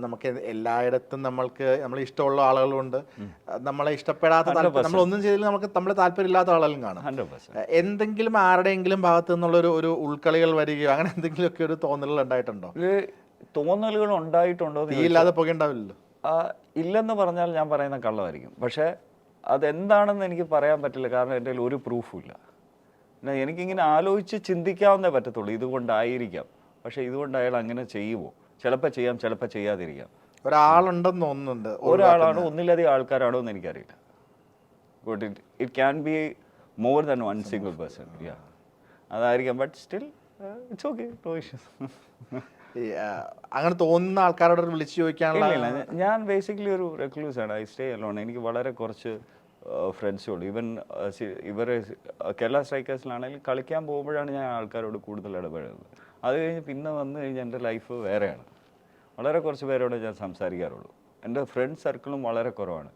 നമുക്ക് എല്ലായിടത്തും നമ്മളെ ഇഷ്ടമുള്ള ആളുകളുണ്ട്, നമ്മളെ ഇഷ്ടപ്പെടാത്ത ഹൺഡ്രഡ് നമ്മളൊന്നും ചെയ്തില്ല നമുക്ക് നമ്മളെ താല്പര്യമില്ലാത്ത ആളുകളും കാണും. 100%. എന്തെങ്കിലും ആരുടെയെങ്കിലും ഭാഗത്തു നിന്നുള്ള ഒരു ഉൾക്കളികൾ വരികയോ അങ്ങനെ എന്തെങ്കിലുമൊക്കെ ഒരു തോന്നലുകൾ ഉണ്ടായിട്ടുണ്ടോ? ഇത് തോന്നലുകൾ ഉണ്ടായിട്ടുണ്ടോ എന്ന് തീയില്ലാതെ പുകയുണ്ടാവില്ലല്ലോ. ഇല്ലെന്ന് പറഞ്ഞാൽ ഞാൻ പറയുന്ന കള്ളമായിരിക്കും. പക്ഷേ അതെന്താണെന്ന് എനിക്ക് പറയാൻ പറ്റില്ല, കാരണം എൻ്റെ കയ്യിൽ ഒരു പ്രൂഫും ഇല്ല. പിന്നെ എനിക്കിങ്ങനെ ആലോചിച്ച് ചിന്തിക്കാവുന്നേ പറ്റത്തുള്ളൂ, ഇതുകൊണ്ടായിരിക്കാം. പക്ഷേ ഇതുകൊണ്ട് അയാൾ അങ്ങനെ ചെയ്യുമോ? ചിലപ്പോൾ ചെയ്യാം, ചിലപ്പോൾ ചെയ്യാതിരിക്കാം. ഒരാളുണ്ടെന്ന് തോന്നുന്നുണ്ട് ഒരാളാണോ ഒന്നിലധികം ആൾക്കാരാണോ എന്ന് എനിക്കറിയില്ല. But it can be more than one single person. Yeah, അതായിരിക്കാം. But still it's okay, no issues. അങ്ങനെ തോന്നുന്ന ആൾക്കാരോട് വിളിച്ചു ചോദിക്കാനുള്ള. ഇല്ല, ഞാൻ ബേസിക്കലി ഒരു റെക്ലൂസാണ്. I stay alone. എനിക്ക് വളരെ കുറച്ച് ഫ്രണ്ട്സേ ഉള്ളൂ. ഈവൻ ഇവരെ കേരള സ്ട്രൈക്കേഴ്സിലാണെങ്കിൽ കളിക്കാൻ പോകുമ്പോഴാണ് ഞാൻ ആൾക്കാരോട് കൂടുതൽ ഇടപെടുന്നത്. അത് കഴിഞ്ഞ് പിന്നെ വന്നു കഴിഞ്ഞാൽ എൻ്റെ ലൈഫ് വേറെയാണ്. വളരെ കുറച്ച് പേരോട് ഞാൻ സംസാരിക്കാറുള്ളൂ. എൻ്റെ ഫ്രണ്ട് സർക്കിളും വളരെ കുറവാണ്.